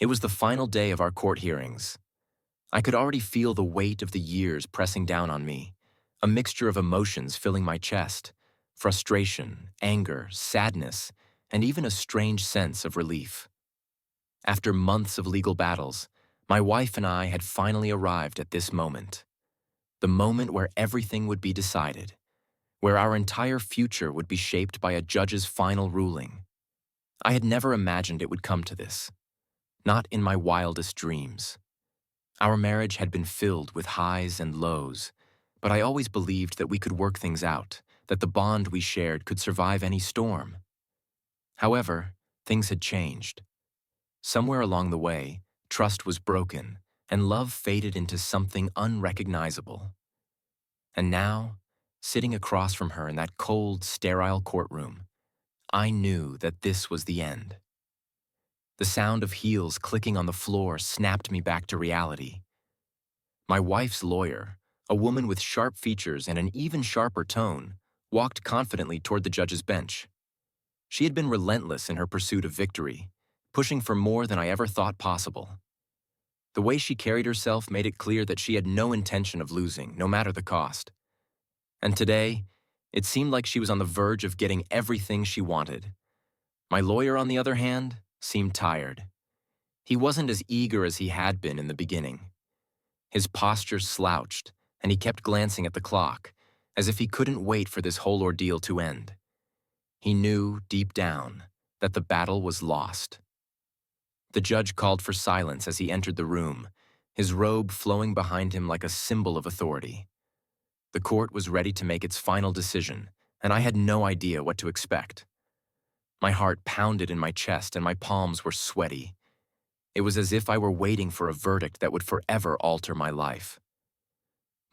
It was the final day of our court hearings. I could already feel the weight of the years pressing down on me, a mixture of emotions filling my chest, frustration, anger, sadness, and even a strange sense of relief. After months of legal battles, my wife and I had finally arrived at this moment. The moment where everything would be decided, where our entire future would be shaped by a judge's final ruling. I had never imagined it would come to this, not in my wildest dreams. Our marriage had been filled with highs and lows, but I always believed that we could work things out, that the bond we shared could survive any storm. However, things had changed. Somewhere along the way, trust was broken, and love faded into something unrecognizable. And now, sitting across from her in that cold, sterile courtroom, I knew that this was the end. The sound of heels clicking on the floor snapped me back to reality. My wife's lawyer, a woman with sharp features and an even sharper tone, walked confidently toward the judge's bench. She had been relentless in her pursuit of victory, pushing for more than I ever thought possible. The way she carried herself made it clear that she had no intention of losing, no matter the cost. And today, it seemed like she was on the verge of getting everything she wanted. My lawyer, on the other hand, seemed tired. He wasn't as eager as he had been in the beginning. His posture slouched, and he kept glancing at the clock, as if he couldn't wait for this whole ordeal to end. He knew, deep down, that the battle was lost. The judge called for silence as he entered the room, his robe flowing behind him like a symbol of authority. The court was ready to make its final decision, and I had no idea what to expect. My heart pounded in my chest and my palms were sweaty. It was as if I were waiting for a verdict that would forever alter my life.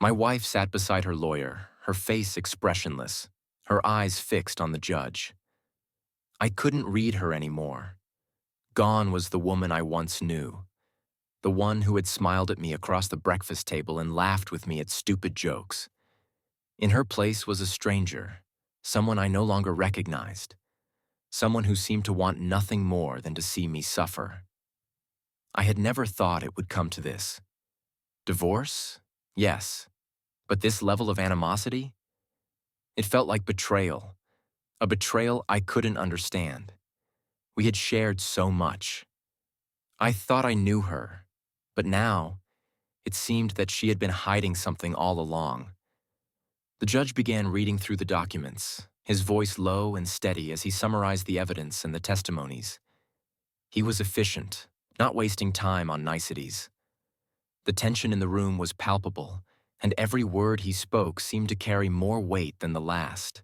My wife sat beside her lawyer, her face expressionless, her eyes fixed on the judge. I couldn't read her anymore. Gone was the woman I once knew, the one who had smiled at me across the breakfast table and laughed with me at stupid jokes. In her place was a stranger, someone I no longer recognized, someone who seemed to want nothing more than to see me suffer. I had never thought it would come to this. Divorce? Yes. But this level of animosity? It felt like betrayal, a betrayal I couldn't understand. We had shared so much. I thought I knew her, but now it seemed that she had been hiding something all along. The judge began reading through the documents, his voice low and steady as he summarized the evidence and the testimonies. He was efficient, not wasting time on niceties. The tension in the room was palpable, and every word he spoke seemed to carry more weight than the last.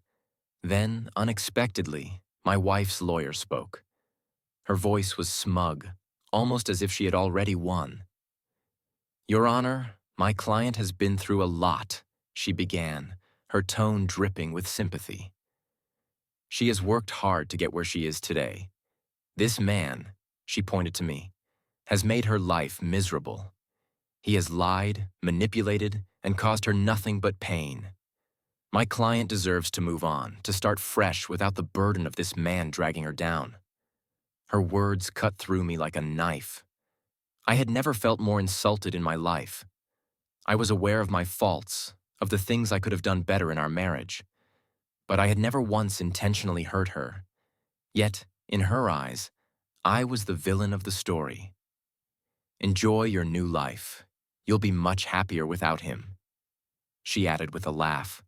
Then, unexpectedly, my wife's lawyer spoke. Her voice was smug, almost as if she had already won. "Your Honor, my client has been through a lot," she began, her tone dripping with sympathy. "She has worked hard to get where she is today. This man," she pointed to me, "has made her life miserable. He has lied, manipulated, and caused her nothing but pain. My client deserves to move on, to start fresh without the burden of this man dragging her down." Her words cut through me like a knife. I had never felt more insulted in my life. I was aware of my faults, of the things I could have done better in our marriage, but I had never once intentionally hurt her. Yet, in her eyes, I was the villain of the story. "Enjoy your new life. You'll be much happier without him," she added with a laugh,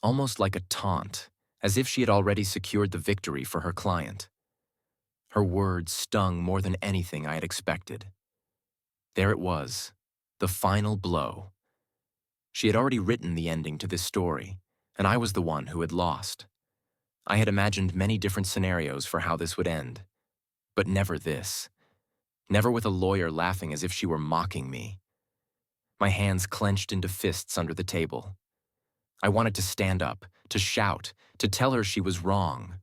almost like a taunt, as if she had already secured the victory for her client. Her words stung more than anything I had expected. There it was, the final blow. She had already written the ending to this story, and I was the one who had lost. I had imagined many different scenarios for how this would end, but never this. Never with a lawyer laughing as if she were mocking me. My hands clenched into fists under the table. I wanted to stand up, to shout, to tell her she was wrong.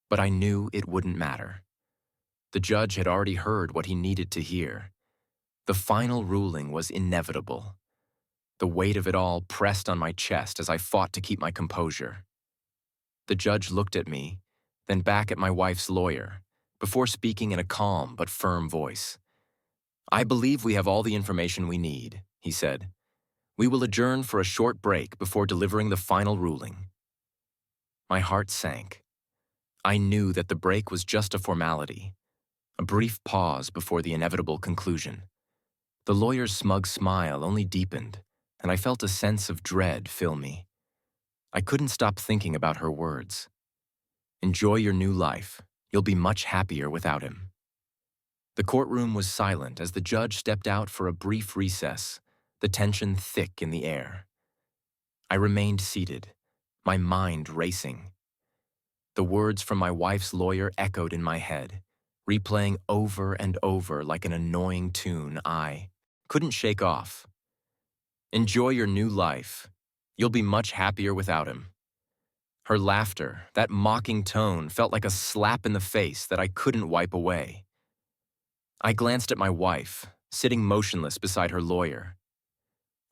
But I knew it wouldn't matter. The judge had already heard what he needed to hear. The final ruling was inevitable. The weight of it all pressed on my chest as I fought to keep my composure. The judge looked at me, then back at my wife's lawyer, before speaking in a calm but firm voice. "I believe we have all the information we need," he said. "We will adjourn for a short break before delivering the final ruling." My heart sank. I knew that the break was just a formality, a brief pause before the inevitable conclusion. The lawyer's smug smile only deepened, and I felt a sense of dread fill me. I couldn't stop thinking about her words. "Enjoy your new life. You'll be much happier without him." The courtroom was silent as the judge stepped out for a brief recess, the tension thick in the air. I remained seated, my mind racing. The words from my wife's lawyer echoed in my head, replaying over and over like an annoying tune I couldn't shake off. "Enjoy your new life. You'll be much happier without him." Her laughter, that mocking tone, felt like a slap in the face that I couldn't wipe away. I glanced at my wife, sitting motionless beside her lawyer.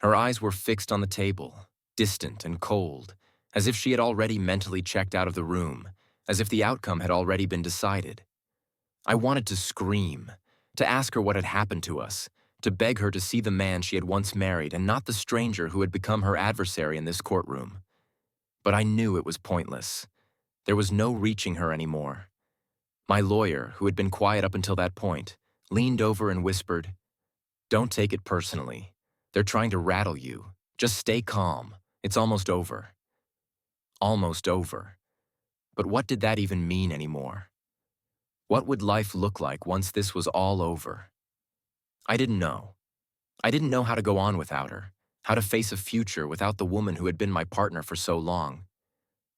Her eyes were fixed on the table, distant and cold, as if she had already mentally checked out of the room, as if the outcome had already been decided. I wanted to scream, to ask her what had happened to us, to beg her to see the man she had once married and not the stranger who had become her adversary in this courtroom. But I knew it was pointless. There was no reaching her anymore. My lawyer, who had been quiet up until that point, leaned over and whispered, "Don't take it personally. They're trying to rattle you. Just stay calm. It's almost over." Almost over. But what did that even mean anymore? What would life look like once this was all over? I didn't know. I didn't know how to go on without her, how to face a future without the woman who had been my partner for so long.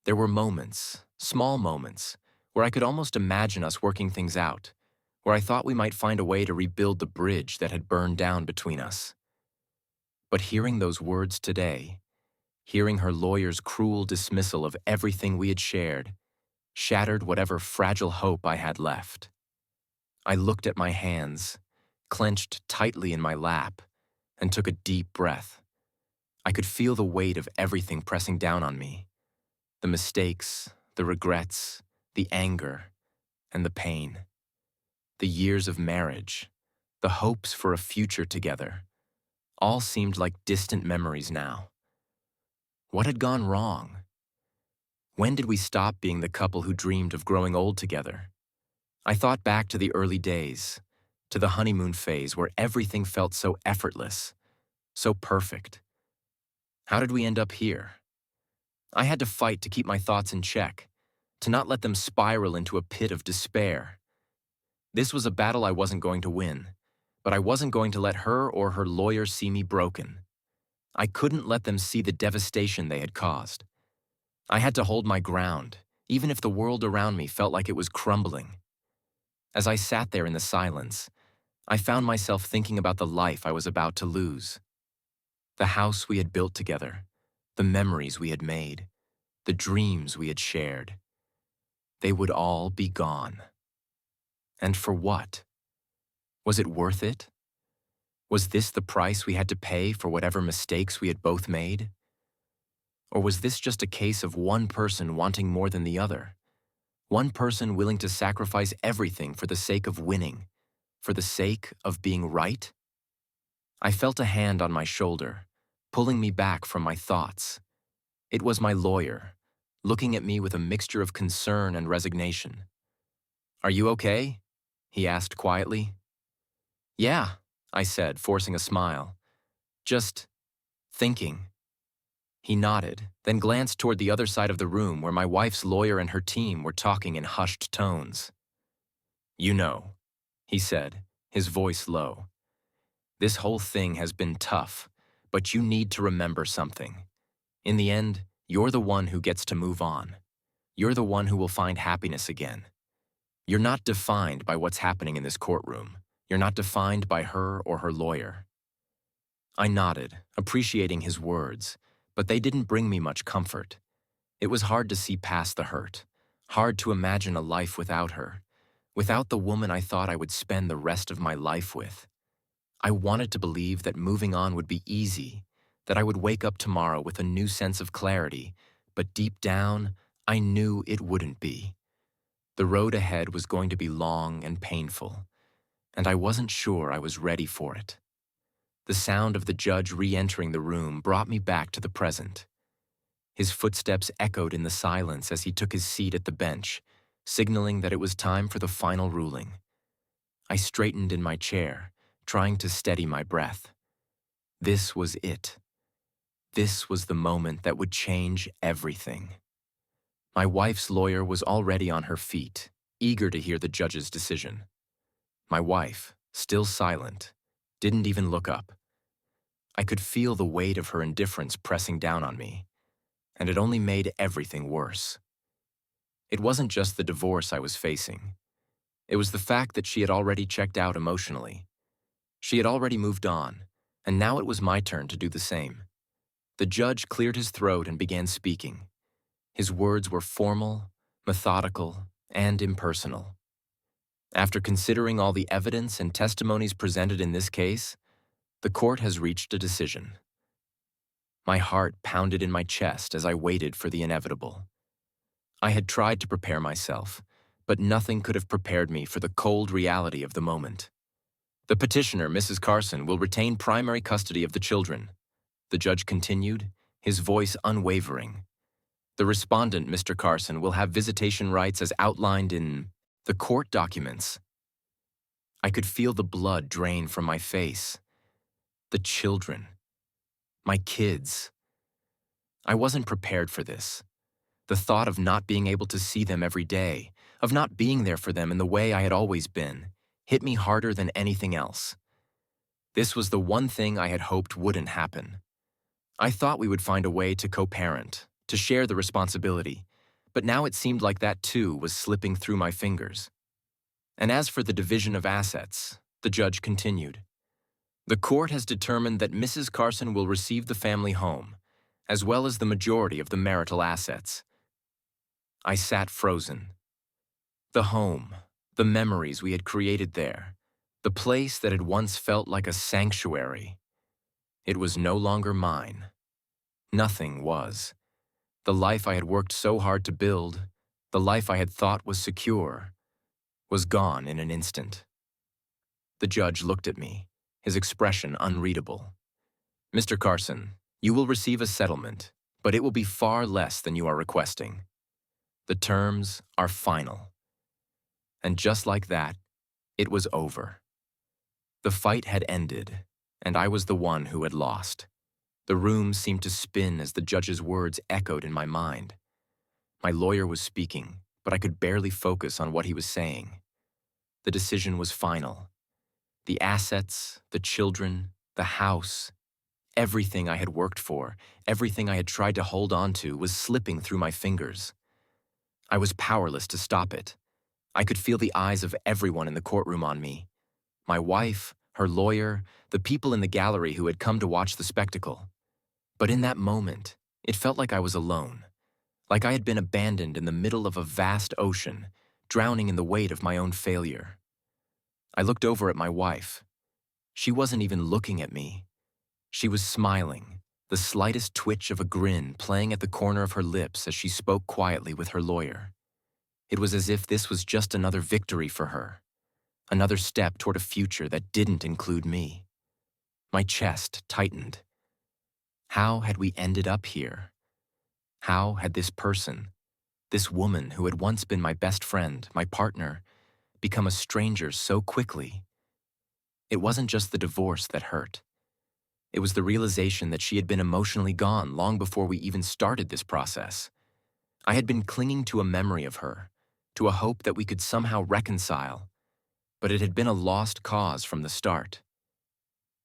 There were moments, small moments, where I could almost imagine us working things out, where I thought we might find a way to rebuild the bridge that had burned down between us. But hearing those words today, hearing her lawyer's cruel dismissal of everything we had shared, shattered whatever fragile hope I had left. I looked at my hands, clenched tightly in my lap, and took a deep breath. I could feel the weight of everything pressing down on me. The mistakes, the regrets, the anger, and the pain. The years of marriage, the hopes for a future together, all seemed like distant memories now. What had gone wrong? When did we stop being the couple who dreamed of growing old together? I thought back to the early days, to the honeymoon phase where everything felt so effortless, so perfect. How did we end up here? I had to fight to keep my thoughts in check, to not let them spiral into a pit of despair. This was a battle I wasn't going to win, but I wasn't going to let her or her lawyer see me broken. I couldn't let them see the devastation they had caused. I had to hold my ground, even if the world around me felt like it was crumbling. As I sat there in the silence, I found myself thinking about the life I was about to lose. The house we had built together, the memories we had made, the dreams we had shared. They would all be gone. And for what? Was it worth it? Was this the price we had to pay for whatever mistakes we had both made? Or was this just a case of one person wanting more than the other? One person willing to sacrifice everything for the sake of winning, for the sake of being right? I felt a hand on my shoulder, pulling me back from my thoughts. It was my lawyer, looking at me with a mixture of concern and resignation. "Are you okay?" he asked quietly. "Yeah," I said, forcing a smile. "Just thinking." He nodded, then glanced toward the other side of the room where my wife's lawyer and her team were talking in hushed tones. "You know," he said, his voice low, "this whole thing has been tough, but you need to remember something. In the end, you're the one who gets to move on. You're the one who will find happiness again. You're not defined by what's happening in this courtroom. You're not defined by her or her lawyer." I nodded, appreciating his words, but they didn't bring me much comfort. It was hard to see past the hurt, hard to imagine a life without her, without the woman I thought I would spend the rest of my life with. I wanted to believe that moving on would be easy, that I would wake up tomorrow with a new sense of clarity, but deep down, I knew it wouldn't be. The road ahead was going to be long and painful, and I wasn't sure I was ready for it. The sound of the judge re-entering the room brought me back to the present. His footsteps echoed in the silence as he took his seat at the bench, signaling that it was time for the final ruling. I straightened in my chair, trying to steady my breath. This was it. This was the moment that would change everything. My wife's lawyer was already on her feet, eager to hear the judge's decision. My wife, still silent, didn't even look up. I could feel the weight of her indifference pressing down on me, and it only made everything worse. It wasn't just the divorce I was facing. It was the fact that she had already checked out emotionally. She had already moved on, and now it was my turn to do the same. The judge cleared his throat and began speaking. His words were formal, methodical, and impersonal. After considering all the evidence and testimonies presented in this case, the court has reached a decision. My heart pounded in my chest as I waited for the inevitable. I had tried to prepare myself, but nothing could have prepared me for the cold reality of the moment. The petitioner, Mrs. Carson, will retain primary custody of the children. The judge continued, his voice unwavering. The respondent, Mr. Carson, will have visitation rights as outlined in the court documents. I could feel the blood drain from my face. The children. My kids. I wasn't prepared for this. The thought of not being able to see them every day, of not being there for them in the way I had always been, hit me harder than anything else. This was the one thing I had hoped wouldn't happen. I thought we would find a way to co-parent, to share the responsibility, but now it seemed like that too was slipping through my fingers. And as for the division of assets, the judge continued. The court has determined that Mrs. Carson will receive the family home, as well as the majority of the marital assets. I sat frozen. The home, the memories we had created there, the place that had once felt like a sanctuary. It was no longer mine. Nothing was. The life I had worked so hard to build, the life I had thought was secure, was gone in an instant. The judge looked at me, his expression unreadable. Mr. Carson, you will receive a settlement, but it will be far less than you are requesting. The terms are final. And just like that, it was over. The fight had ended, and I was the one who had lost. The room seemed to spin as the judge's words echoed in my mind. My lawyer was speaking, but I could barely focus on what he was saying. The decision was final. The assets, the children, the house, everything I had worked for, everything I had tried to hold on to was slipping through my fingers. I was powerless to stop it. I could feel the eyes of everyone in the courtroom on me. My wife, her lawyer, the people in the gallery who had come to watch the spectacle. But in that moment, it felt like I was alone, like I had been abandoned in the middle of a vast ocean, drowning in the weight of my own failure. I looked over at my wife. She wasn't even looking at me. She was smiling, the slightest twitch of a grin playing at the corner of her lips as she spoke quietly with her lawyer. It was as if this was just another victory for her, another step toward a future that didn't include me. My chest tightened. How had we ended up here? How had this person, this woman who had once been my best friend, my partner, become a stranger so quickly? It wasn't just the divorce that hurt. It was the realization that she had been emotionally gone long before we even started this process. I had been clinging to a memory of her, to a hope that we could somehow reconcile, but it had been a lost cause from the start.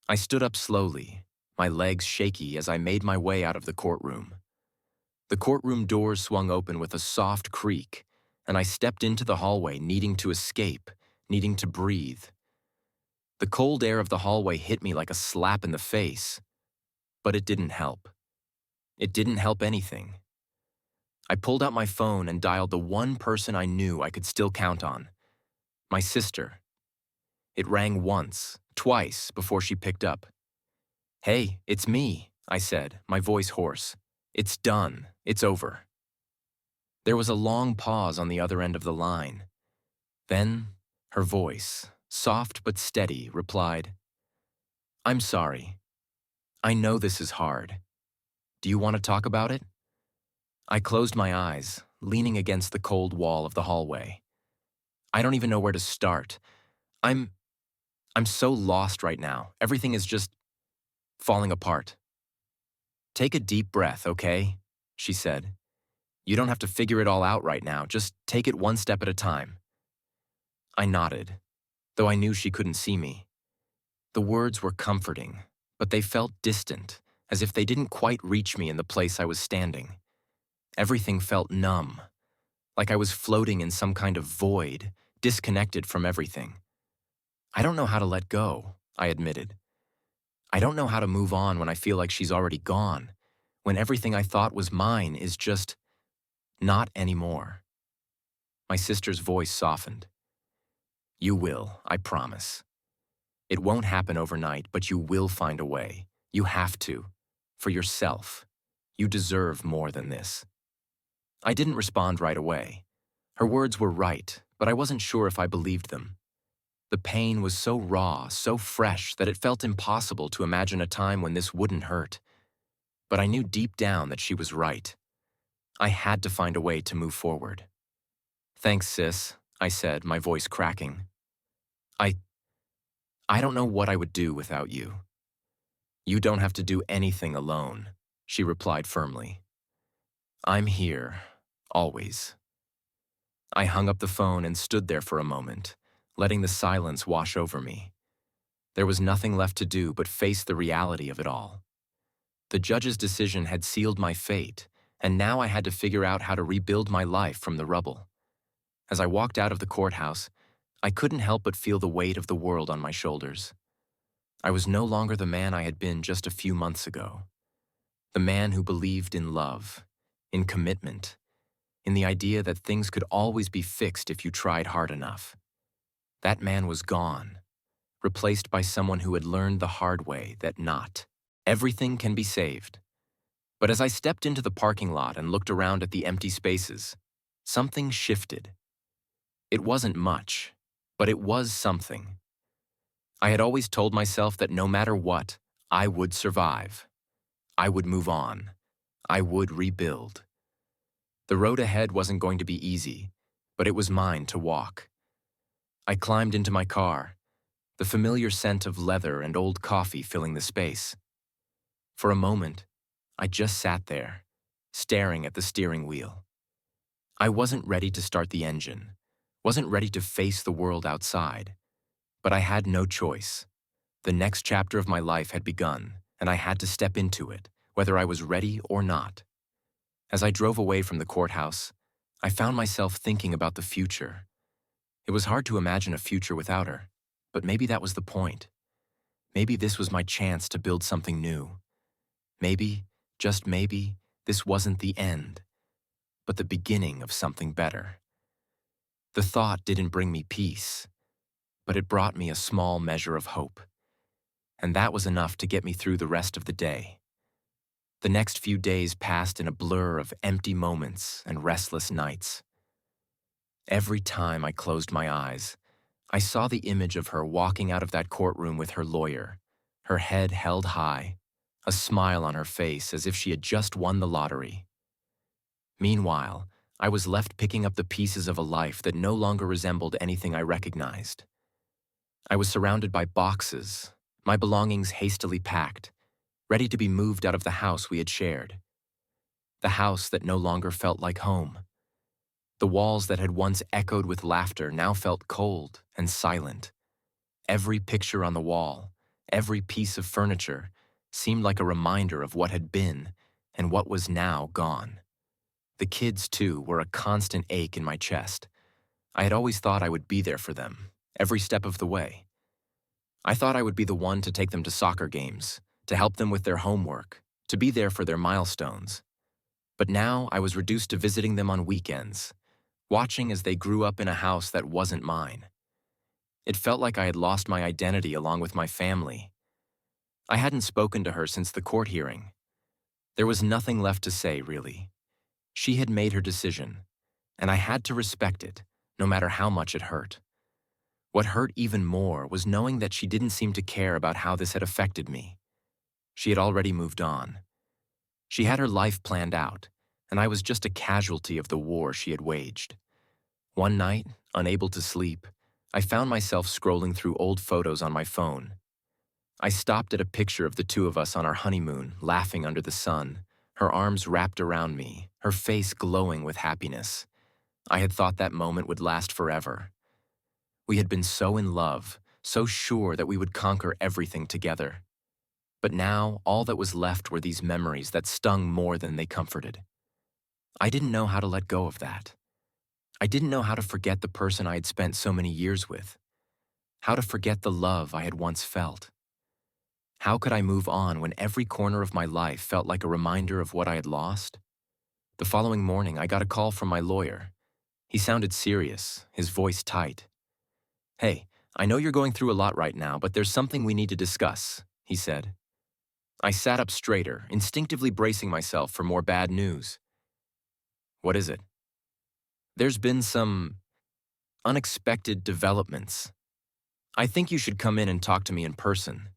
I stood up slowly, my legs shaky as I made my way out of the courtroom. The courtroom doors swung open with a soft creak, and I stepped into the hallway needing to escape, needing to breathe. The cold air of the hallway hit me like a slap in the face, but it didn't help. It didn't help anything. I pulled out my phone and dialed the one person I knew I could still count on, my sister. It rang once, twice before she picked up. "Hey, it's me," I said, my voice hoarse. "It's done. It's over." There was a long pause on the other end of the line. Then, her voice, soft but steady, replied, "I'm sorry. I know this is hard. Do you want to talk about it?" I closed my eyes, leaning against the cold wall of the hallway. I don't even know where to start. I'm I'm so lost right now. Everything is just falling apart. "Take a deep breath, okay?" she said. "You don't have to figure it all out right now. Just take it one step at a time." I nodded, though I knew she couldn't see me. The words were comforting, but they felt distant, as if they didn't quite reach me in the place I was standing. Everything felt numb, like I was floating in some kind of void, disconnected from everything. "I don't know how to let go," I admitted. "I don't know how to move on when I feel like she's already gone, when everything I thought was mine is just not anymore." My sister's voice softened. "You will, I promise. It won't happen overnight, but you will find a way. You have to. For yourself. You deserve more than this." I didn't respond right away. Her words were right, but I wasn't sure if I believed them. The pain was so raw, so fresh, that it felt impossible to imagine a time when this wouldn't hurt. But I knew deep down that she was right. I had to find a way to move forward. "Thanks, sis," I said, my voice cracking. I I don't know what I would do without you." "You don't have to do anything alone," she replied firmly. "I'm here, always." I hung up the phone and stood there for a moment, letting the silence wash over me. There was nothing left to do but face the reality of it all. The judge's decision had sealed my fate, and now I had to figure out how to rebuild my life from the rubble. As I walked out of the courthouse, I couldn't help but feel the weight of the world on my shoulders. I was no longer the man I had been just a few months ago. The man who believed in love, in commitment, in the idea that things could always be fixed if you tried hard enough. That man was gone, replaced by someone who had learned the hard way that not everything can be saved. But as I stepped into the parking lot and looked around at the empty spaces, something shifted. It wasn't much, but it was something. I had always told myself that no matter what, I would survive. I would move on. I would rebuild. The road ahead wasn't going to be easy, but it was mine to walk. I climbed into my car, the familiar scent of leather and old coffee filling the space. For a moment, I just sat there, staring at the steering wheel. I wasn't ready to start the engine, wasn't ready to face the world outside, but I had no choice. The next chapter of my life had begun, and I had to step into it, whether I was ready or not. As I drove away from the courthouse, I found myself thinking about the future. It was hard to imagine a future without her, but maybe that was the point. Maybe this was my chance to build something new. Maybe, just maybe, this wasn't the end, but the beginning of something better. The thought didn't bring me peace, but it brought me a small measure of hope. And that was enough to get me through the rest of the day. The next few days passed in a blur of empty moments and restless nights. Every time I closed my eyes, I saw the image of her walking out of that courtroom with her lawyer, her head held high, a smile on her face as if she had just won the lottery. Meanwhile, I was left picking up the pieces of a life that no longer resembled anything I recognized. I was surrounded by boxes, my belongings hastily packed, ready to be moved out of the house we had shared. The house that no longer felt like home. The walls that had once echoed with laughter now felt cold and silent. Every picture on the wall, every piece of furniture, seemed like a reminder of what had been and what was now gone. The kids, too, were a constant ache in my chest. I had always thought I would be there for them, every step of the way. I thought I would be the one to take them to soccer games, to help them with their homework, to be there for their milestones. But now I was reduced to visiting them on weekends, watching as they grew up in a house that wasn't mine. It felt like I had lost my identity along with my family. I hadn't spoken to her since the court hearing. There was nothing left to say, really. She had made her decision, and I had to respect it, no matter how much it hurt. What hurt even more was knowing that she didn't seem to care about how this had affected me. She had already moved on. She had her life planned out, and I was just a casualty of the war she had waged. One night, unable to sleep, I found myself scrolling through old photos on my phone. I stopped at a picture of the two of us on our honeymoon, laughing under the sun, her arms wrapped around me, her face glowing with happiness. I had thought that moment would last forever. We had been so in love, so sure that we would conquer everything together. But now, all that was left were these memories that stung more than they comforted. I didn't know how to let go of that. I didn't know how to forget the person I had spent so many years with, how to forget the love I had once felt. How could I move on when every corner of my life felt like a reminder of what I had lost? The following morning, I got a call from my lawyer. He sounded serious, his voice tight. "Hey, I know you're going through a lot right now, but there's something we need to discuss," he said. I sat up straighter, instinctively bracing myself for more bad news. "What is it?" "There's been some unexpected developments. I think you should come in and talk to me in person."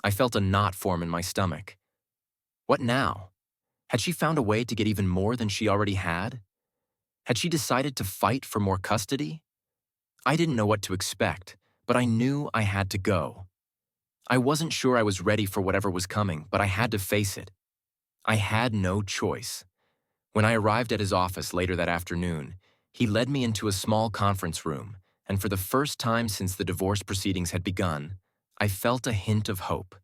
I felt a knot form in my stomach. What now? Had she found a way to get even more than she already had? Had she decided to fight for more custody? I didn't know what to expect, but I knew I had to go. I wasn't sure I was ready for whatever was coming, but I had to face it. I had no choice. When I arrived at his office later that afternoon, he led me into a small conference room, and for the first time since the divorce proceedings had begun, I felt a hint of hope.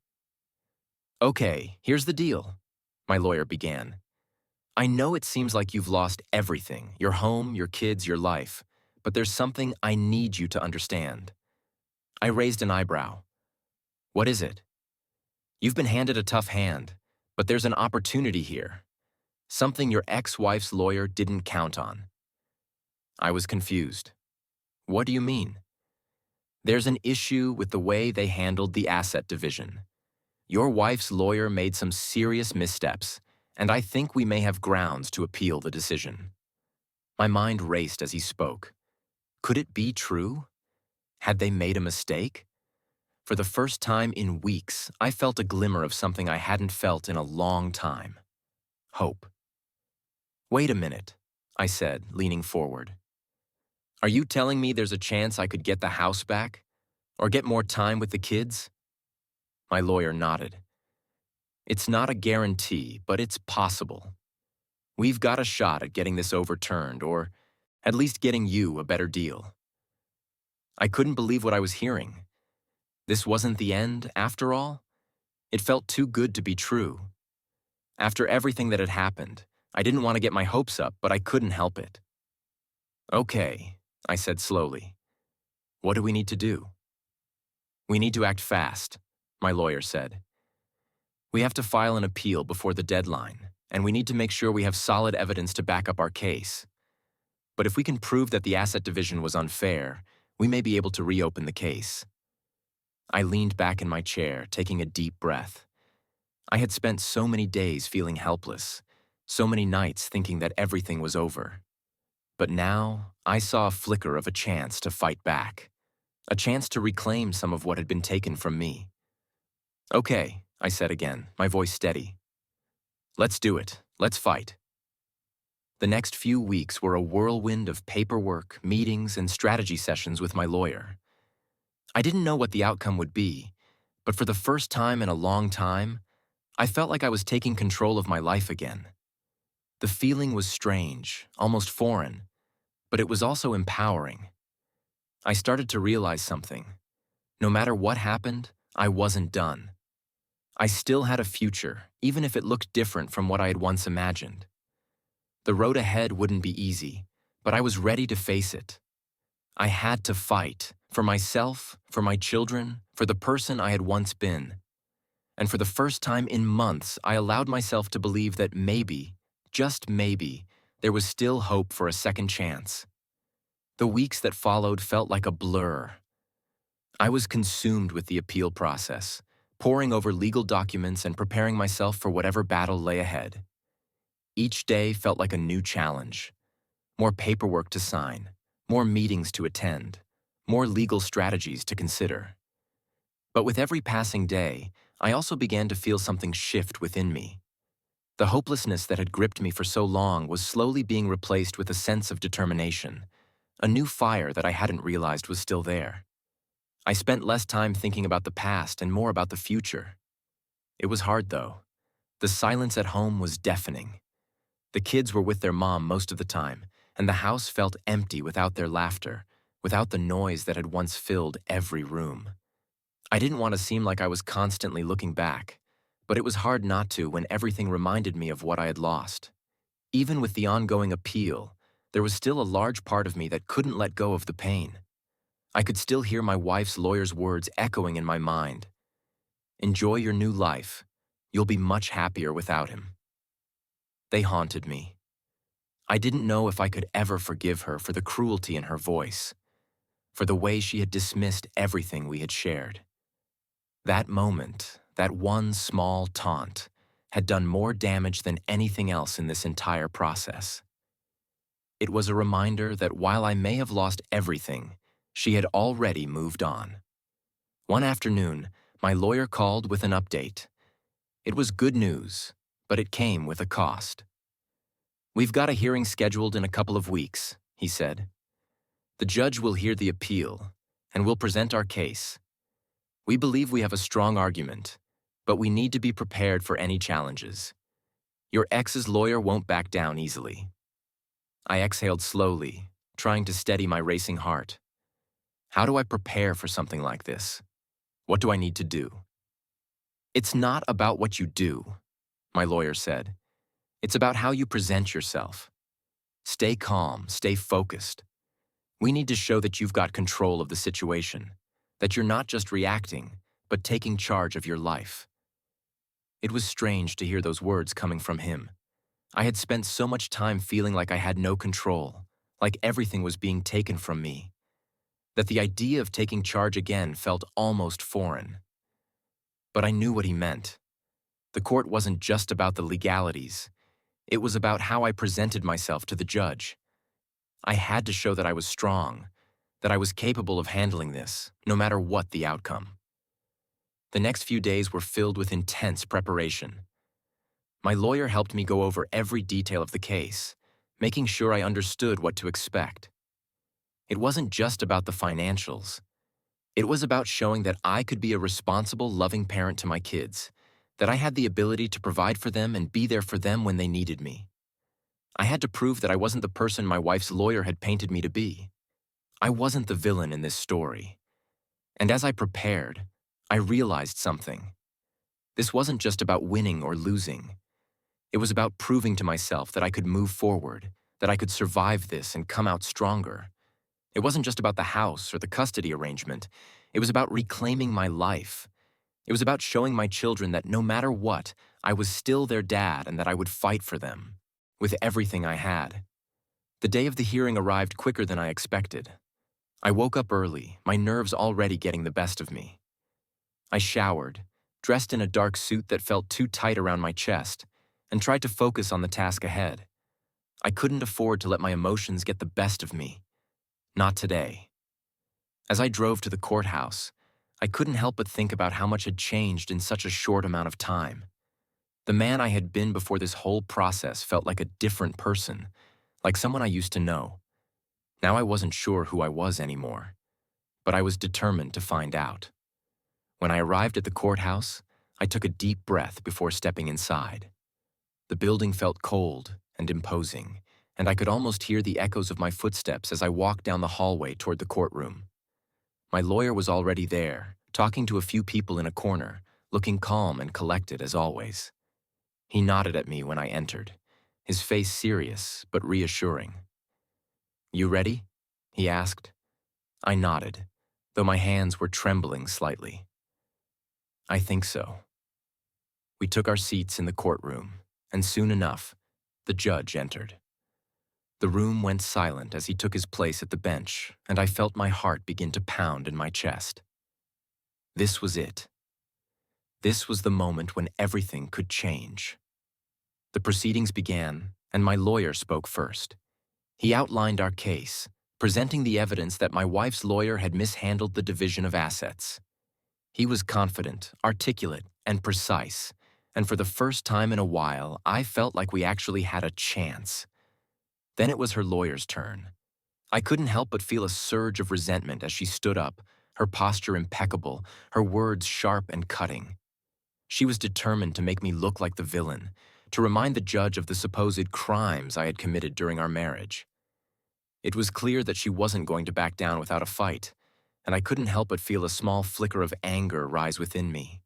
"Okay, here's the deal," my lawyer began. "I know it seems like you've lost everything, your home, your kids, your life, but there's something I need you to understand." I raised an eyebrow. "What is it?" "You've been handed a tough hand, but there's an opportunity here. Something your ex-wife's lawyer didn't count on." I was confused. "What do you mean?" "There's an issue with the way they handled the asset division. Your wife's lawyer made some serious missteps, and I think we may have grounds to appeal the decision." My mind raced as he spoke. Could it be true? Had they made a mistake? For the first time in weeks, I felt a glimmer of something I hadn't felt in a long time. Hope. "Wait a minute," I said, leaning forward. "Are you telling me there's a chance I could get the house back? Or get more time with the kids?" My lawyer nodded. "It's not a guarantee, but it's possible. We've got a shot at getting this overturned, or at least getting you a better deal." I couldn't believe what I was hearing. This wasn't the end, after all? It felt too good to be true. After everything that had happened, I didn't want to get my hopes up, but I couldn't help it. "Okay," I said slowly. "What do we need to do?" "We need to act fast," my lawyer said. "We have to file an appeal before the deadline, and we need to make sure we have solid evidence to back up our case. But if we can prove that the asset division was unfair, we may be able to reopen the case." I leaned back in my chair, taking a deep breath. I had spent so many days feeling helpless, so many nights thinking that everything was over. But now, I saw a flicker of a chance to fight back, a chance to reclaim some of what had been taken from me. "Okay," I said again, my voice steady. "Let's do it. Let's fight." The next few weeks were a whirlwind of paperwork, meetings, and strategy sessions with my lawyer. I didn't know what the outcome would be, but for the first time in a long time, I felt like I was taking control of my life again. The feeling was strange, almost foreign, but it was also empowering. I started to realize something. No matter what happened, I wasn't done. I still had a future, even if it looked different from what I had once imagined. The road ahead wouldn't be easy, but I was ready to face it. I had to fight, for myself, for my children, for the person I had once been. And for the first time in months, I allowed myself to believe that maybe, just maybe, there was still hope for a second chance. The weeks that followed felt like a blur. I was consumed with the appeal process, poring over legal documents and preparing myself for whatever battle lay ahead. Each day felt like a new challenge. More paperwork to sign, more meetings to attend, more legal strategies to consider. But with every passing day, I also began to feel something shift within me. The hopelessness that had gripped me for so long was slowly being replaced with a sense of determination, a new fire that I hadn't realized was still there. I spent less time thinking about the past and more about the future. It was hard, though. The silence at home was deafening. The kids were with their mom most of the time, and the house felt empty without their laughter, without the noise that had once filled every room. I didn't want to seem like I was constantly looking back, but it was hard not to when everything reminded me of what I had lost. Even with the ongoing appeal, there was still a large part of me that couldn't let go of the pain. I could still hear my wife's lawyer's words echoing in my mind. "Enjoy your new life. You'll be much happier without him." They haunted me. I didn't know if I could ever forgive her for the cruelty in her voice, for the way she had dismissed everything we had shared. That moment, that one small taunt, had done more damage than anything else in this entire process. It was a reminder that while I may have lost everything, she had already moved on. One afternoon, my lawyer called with an update. It was good news, but it came with a cost. "We've got a hearing scheduled in a couple of weeks," he said. "The judge will hear the appeal, and we'll present our case. We believe we have a strong argument, but we need to be prepared for any challenges. Your ex's lawyer won't back down easily." I exhaled slowly, trying to steady my racing heart. How do I prepare for something like this? What do I need to do? "It's not about what you do," my lawyer said. "It's about how you present yourself. Stay calm, stay focused. We need to show that you've got control of the situation, that you're not just reacting, but taking charge of your life." It was strange to hear those words coming from him. I had spent so much time feeling like I had no control, like everything was being taken from me, that the idea of taking charge again felt almost foreign. But I knew what he meant. The court wasn't just about the legalities. It was about how I presented myself to the judge. I had to show that I was strong, that I was capable of handling this, no matter what the outcome. The next few days were filled with intense preparation. My lawyer helped me go over every detail of the case, making sure I understood what to expect. It wasn't just about the financials. It was about showing that I could be a responsible, loving parent to my kids, that I had the ability to provide for them and be there for them when they needed me. I had to prove that I wasn't the person my wife's lawyer had painted me to be. I wasn't the villain in this story. And as I prepared, I realized something. This wasn't just about winning or losing. It was about proving to myself that I could move forward, that I could survive this and come out stronger. It wasn't just about the house or the custody arrangement. It was about reclaiming my life. It was about showing my children that no matter what, I was still their dad and that I would fight for them, with everything I had. The day of the hearing arrived quicker than I expected. I woke up early, my nerves already getting the best of me. I showered, dressed in a dark suit that felt too tight around my chest, and tried to focus on the task ahead. I couldn't afford to let my emotions get the best of me. Not today. As I drove to the courthouse, I couldn't help but think about how much had changed in such a short amount of time. The man I had been before this whole process felt like a different person, like someone I used to know. Now I wasn't sure who I was anymore, but I was determined to find out. When I arrived at the courthouse, I took a deep breath before stepping inside. The building felt cold and imposing, and I could almost hear the echoes of my footsteps as I walked down the hallway toward the courtroom. My lawyer was already there, talking to a few people in a corner, looking calm and collected as always. He nodded at me when I entered, his face serious but reassuring. "You ready?" he asked. I nodded, though my hands were trembling slightly. "I think so." We took our seats in the courtroom, and soon enough, the judge entered. The room went silent as he took his place at the bench, and I felt my heart begin to pound in my chest. This was it. This was the moment when everything could change. The proceedings began, and my lawyer spoke first. He outlined our case, presenting the evidence that my wife's lawyer had mishandled the division of assets. He was confident, articulate, and precise, and for the first time in a while, I felt like we actually had a chance. Then it was her lawyer's turn. I couldn't help but feel a surge of resentment as she stood up, her posture impeccable, her words sharp and cutting. She was determined to make me look like the villain, to remind the judge of the supposed crimes I had committed during our marriage. It was clear that she wasn't going to back down without a fight, and I couldn't help but feel a small flicker of anger rise within me.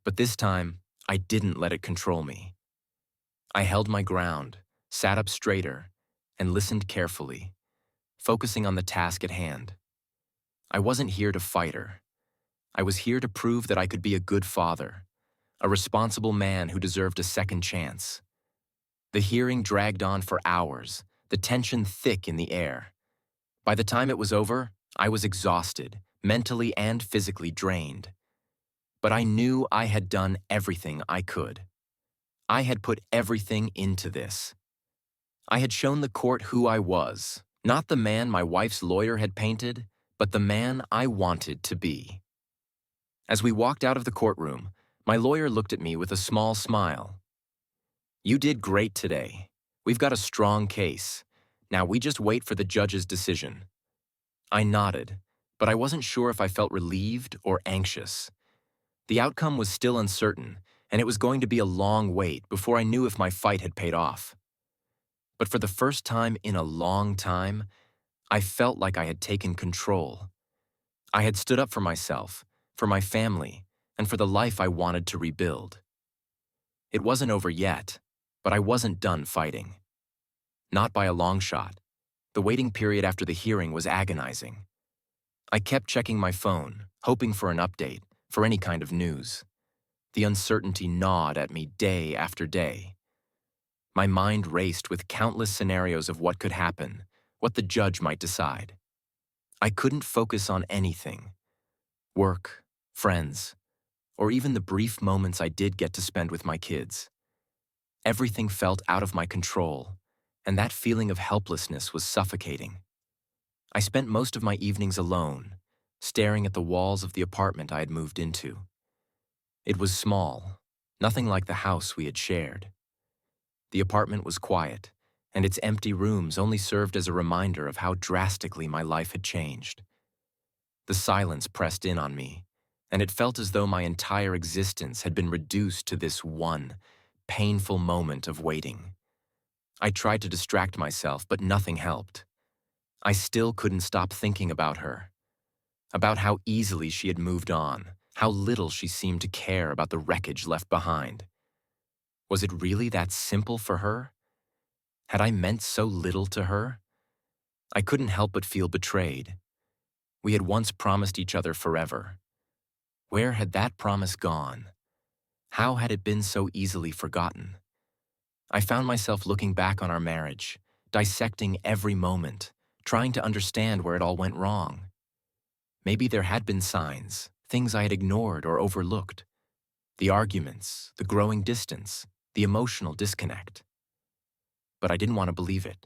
But this time, I didn't let it control me. I held my ground, sat up straighter, and listened carefully, focusing on the task at hand. I wasn't here to fight her. I was here to prove that I could be a good father, a responsible man who deserved a second chance. The hearing dragged on for hours, the tension thick in the air. By the time it was over, I was exhausted, mentally and physically drained. But I knew I had done everything I could. I had put everything into this. I had shown the court who I was, not the man my wife's lawyer had painted, but the man I wanted to be. As we walked out of the courtroom, my lawyer looked at me with a small smile. "You did great today. We've got a strong case. Now we just wait for the judge's decision." I nodded, but I wasn't sure if I felt relieved or anxious. The outcome was still uncertain, and it was going to be a long wait before I knew if my fight had paid off. But for the first time in a long time, I felt like I had taken control. I had stood up for myself, for my family, and for the life I wanted to rebuild. It wasn't over yet, but I wasn't done fighting. Not by a long shot. The waiting period after the hearing was agonizing. I kept checking my phone, hoping for an update, for any kind of news. The uncertainty gnawed at me day after day. My mind raced with countless scenarios of what could happen, what the judge might decide. I couldn't focus on anything. Work, friends, or even the brief moments I did get to spend with my kids. Everything felt out of my control, and that feeling of helplessness was suffocating. I spent most of my evenings alone, staring at the walls of the apartment I had moved into. It was small, nothing like the house we had shared. The apartment was quiet, and its empty rooms only served as a reminder of how drastically my life had changed. The silence pressed in on me, and it felt as though my entire existence had been reduced to this one, painful moment of waiting. I tried to distract myself, but nothing helped. I still couldn't stop thinking about her, about how easily she had moved on, how little she seemed to care about the wreckage left behind. Was it really that simple for her? Had I meant so little to her? I couldn't help but feel betrayed. We had once promised each other forever. Where had that promise gone? How had it been so easily forgotten? I found myself looking back on our marriage, dissecting every moment, trying to understand where it all went wrong. Maybe there had been signs, things I had ignored or overlooked. The arguments, the growing distance, the emotional disconnect. But I didn't want to believe it.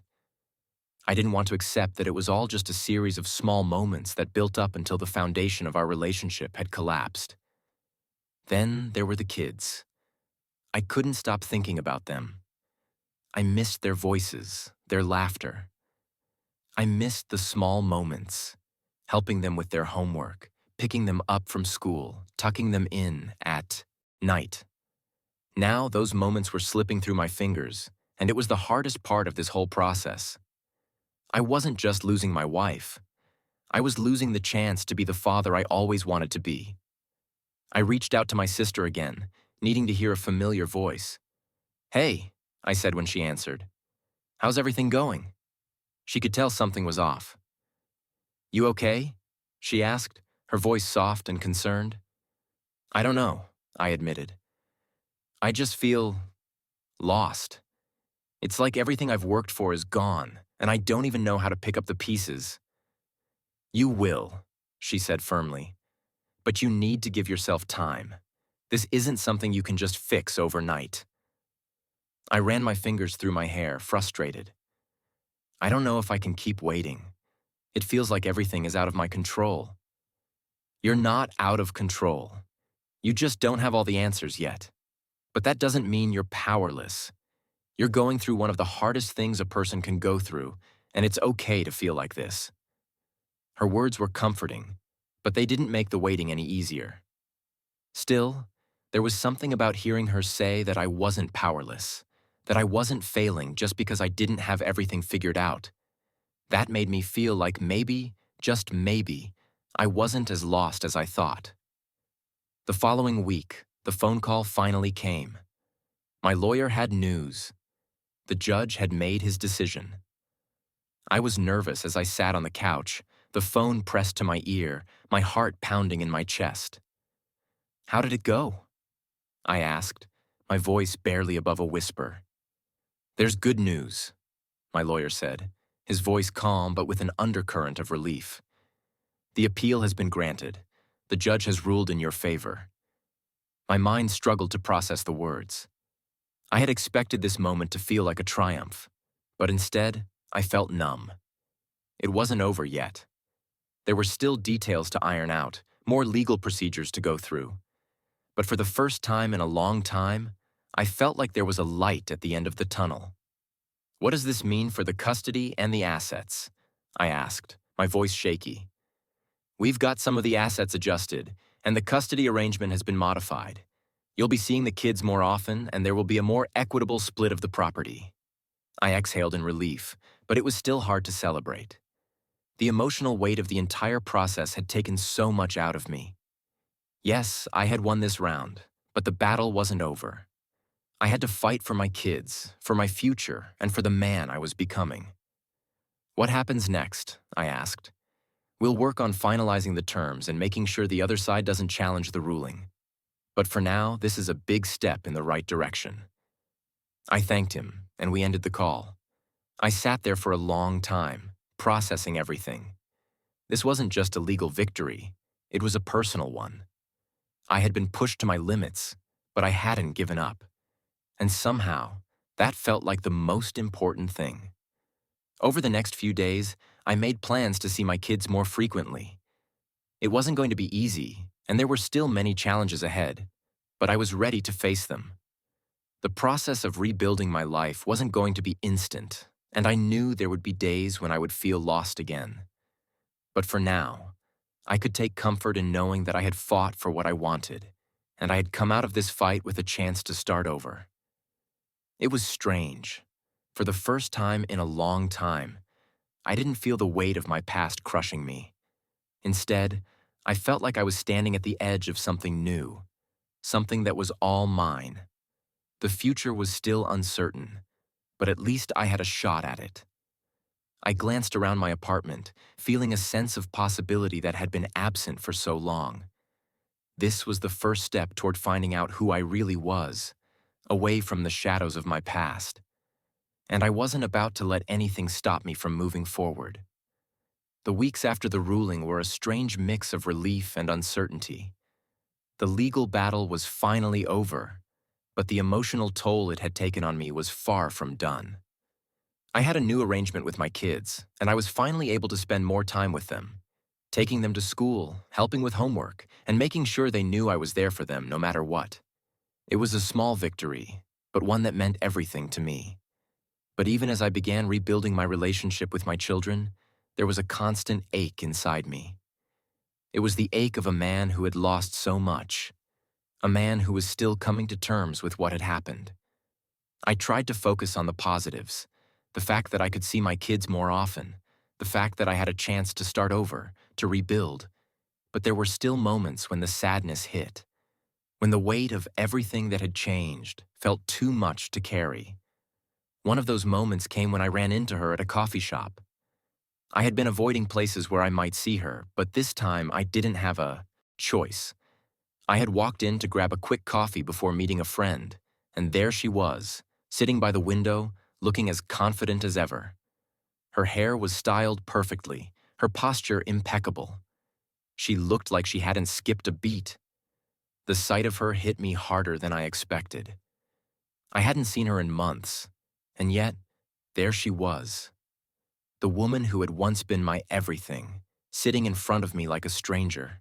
I didn't want to accept that it was all just a series of small moments that built up until the foundation of our relationship had collapsed. Then there were the kids. I couldn't stop thinking about them. I missed their voices, their laughter. I missed the small moments, helping them with their homework, picking them up from school, tucking them in at night. Now those moments were slipping through my fingers, and it was the hardest part of this whole process. I wasn't just losing my wife. I was losing the chance to be the father I always wanted to be. I reached out to my sister again, needing to hear a familiar voice. "Hey," I said when she answered. "How's everything going?" She could tell something was off. "You okay?" she asked, her voice soft and concerned. "I don't know," I admitted. "I just feel lost. It's like everything I've worked for is gone, and I don't even know how to pick up the pieces." "You will," she said firmly. "But you need to give yourself time. This isn't something you can just fix overnight." I ran my fingers through my hair, frustrated. I don't know if I can keep waiting. It feels like everything is out of my control. You're not out of control. You just don't have all the answers yet. But that doesn't mean you're powerless. You're going through one of the hardest things a person can go through, and it's okay to feel like this. Her words were comforting, but they didn't make the waiting any easier. Still, there was something about hearing her say that I wasn't powerless, that I wasn't failing just because I didn't have everything figured out. That made me feel like maybe, just maybe, I wasn't as lost as I thought. The following week, the phone call finally came. My lawyer had news. The judge had made his decision. I was nervous as I sat on the couch, the phone pressed to my ear, my heart pounding in my chest. "How did it go?" I asked, my voice barely above a whisper. "There's good news," my lawyer said, his voice calm but with an undercurrent of relief. "The appeal has been granted. The judge has ruled in your favor." My mind struggled to process the words. I had expected this moment to feel like a triumph, but instead, I felt numb. It wasn't over yet. There were still details to iron out, more legal procedures to go through. But for the first time in a long time, I felt like there was a light at the end of the tunnel. "What does this mean for the custody and the assets?" I asked, my voice shaky. "We've got some of the assets adjusted, and the custody arrangement has been modified. You'll be seeing the kids more often, and there will be a more equitable split of the property." I exhaled in relief, but it was still hard to celebrate. The emotional weight of the entire process had taken so much out of me. Yes, I had won this round, but the battle wasn't over. I had to fight for my kids, for my future, and for the man I was becoming. "What happens next?" I asked. "We'll work on finalizing the terms and making sure the other side doesn't challenge the ruling. But for now, this is a big step in the right direction." I thanked him, and we ended the call. I sat there for a long time, processing everything. This wasn't just a legal victory, it was a personal one. I had been pushed to my limits, but I hadn't given up. And somehow, that felt like the most important thing. Over the next few days, I made plans to see my kids more frequently. It wasn't going to be easy, and there were still many challenges ahead, but I was ready to face them. The process of rebuilding my life wasn't going to be instant, and I knew there would be days when I would feel lost again. But for now, I could take comfort in knowing that I had fought for what I wanted, and I had come out of this fight with a chance to start over. It was strange. For the first time in a long time, I didn't feel the weight of my past crushing me. Instead, I felt like I was standing at the edge of something new, something that was all mine. The future was still uncertain, but at least I had a shot at it. I glanced around my apartment, feeling a sense of possibility that had been absent for so long. This was the first step toward finding out who I really was, away from the shadows of my past. And I wasn't about to let anything stop me from moving forward. The weeks after the ruling were a strange mix of relief and uncertainty. The legal battle was finally over, but the emotional toll it had taken on me was far from done. I had a new arrangement with my kids, and I was finally able to spend more time with them, taking them to school, helping with homework, and making sure they knew I was there for them no matter what. It was a small victory, but one that meant everything to me. But even as I began rebuilding my relationship with my children, there was a constant ache inside me. It was the ache of a man who had lost so much, a man who was still coming to terms with what had happened. I tried to focus on the positives, the fact that I could see my kids more often, the fact that I had a chance to start over, to rebuild. But there were still moments when the sadness hit, when the weight of everything that had changed felt too much to carry. One of those moments came when I ran into her at a coffee shop. I had been avoiding places where I might see her, but this time I didn't have a choice. I had walked in to grab a quick coffee before meeting a friend, and there she was, sitting by the window, looking as confident as ever. Her hair was styled perfectly, her posture impeccable. She looked like she hadn't skipped a beat. The sight of her hit me harder than I expected. I hadn't seen her in months, and yet, there she was. The woman who had once been my everything, sitting in front of me like a stranger.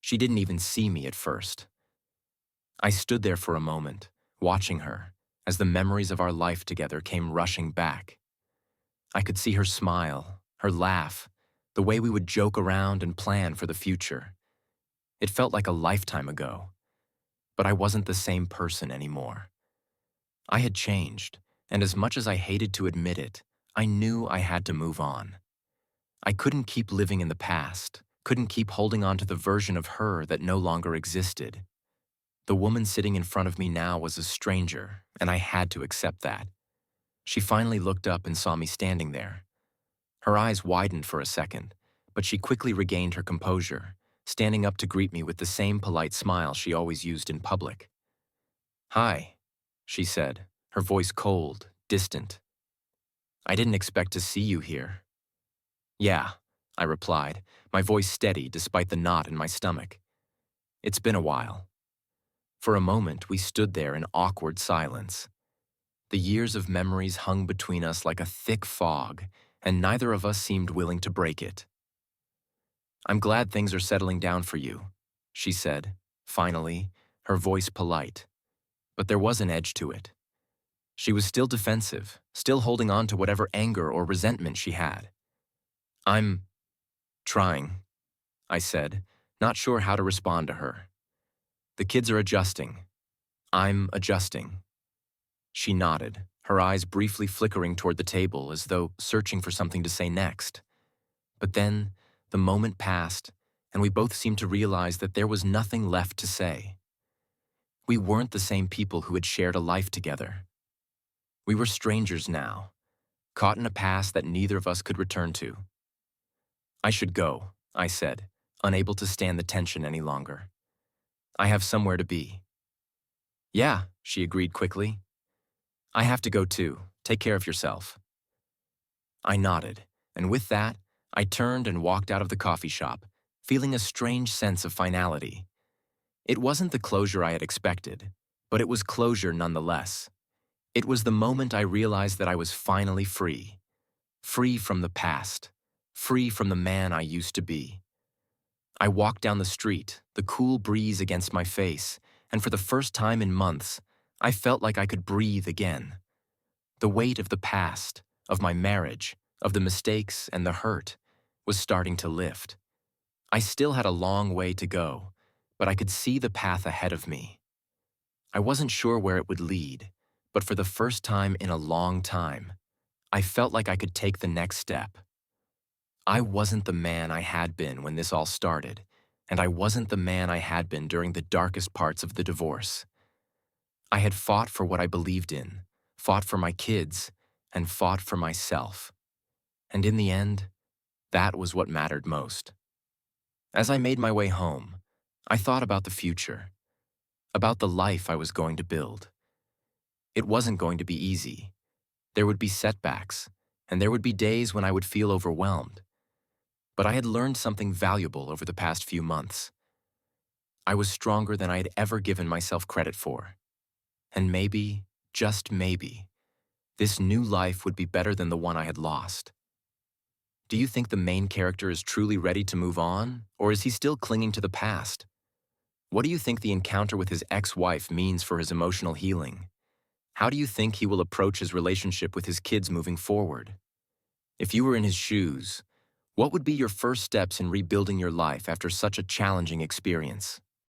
She didn't even see me at first. I stood there for a moment, watching her, as the memories of our life together came rushing back. I could see her smile, her laugh, the way we would joke around and plan for the future. It felt like a lifetime ago, but I wasn't the same person anymore. I had changed, and as much as I hated to admit it, I knew I had to move on. I couldn't keep living in the past, couldn't keep holding on to the version of her that no longer existed. The woman sitting in front of me now was a stranger, and I had to accept that. She finally looked up and saw me standing there. Her eyes widened for a second, but she quickly regained her composure, standing up to greet me with the same polite smile she always used in public. "Hi," she said, her voice cold, distant. "I didn't expect to see you here." "Yeah," I replied, my voice steady despite the knot in my stomach. "It's been a while." For a moment, we stood there in awkward silence. The years of memories hung between us like a thick fog, and neither of us seemed willing to break it. "I'm glad things are settling down for you," she said, finally, her voice polite. But there was an edge to it. She was still defensive, still holding on to whatever anger or resentment she had. "I'm trying," I said, not sure how to respond to her. "The kids are adjusting. I'm adjusting." She nodded, her eyes briefly flickering toward the table as though searching for something to say next. But then, the moment passed, and we both seemed to realize that there was nothing left to say. We weren't the same people who had shared a life together. We were strangers now, caught in a past that neither of us could return to. "I should go," I said, unable to stand the tension any longer. "I have somewhere to be." "Yeah," she agreed quickly. "I have to go too. Take care of yourself." I nodded, and with that, I turned and walked out of the coffee shop, feeling a strange sense of finality. It wasn't the closure I had expected, but it was closure nonetheless. It was the moment I realized that I was finally free. Free from the past. Free from the man I used to be. I walked down the street, the cool breeze against my face, and for the first time in months, I felt like I could breathe again. The weight of the past, of my marriage, of the mistakes and the hurt, was starting to lift. I still had a long way to go, but I could see the path ahead of me. I wasn't sure where it would lead, but for the first time in a long time, I felt like I could take the next step. I wasn't the man I had been when this all started, and I wasn't the man I had been during the darkest parts of the divorce. I had fought for what I believed in, fought for my kids, and fought for myself. And in the end, that was what mattered most. As I made my way home, I thought about the future, about the life I was going to build. It wasn't going to be easy. There would be setbacks, and there would be days when I would feel overwhelmed. But I had learned something valuable over the past few months. I was stronger than I had ever given myself credit for. And maybe, just maybe, this new life would be better than the one I had lost. Do you think the main character is truly ready to move on, or is he still clinging to the past? What do you think the encounter with his ex-wife means for his emotional healing? How do you think he will approach his relationship with his kids moving forward? If you were in his shoes, what would be your first steps in rebuilding your life after such a challenging experience?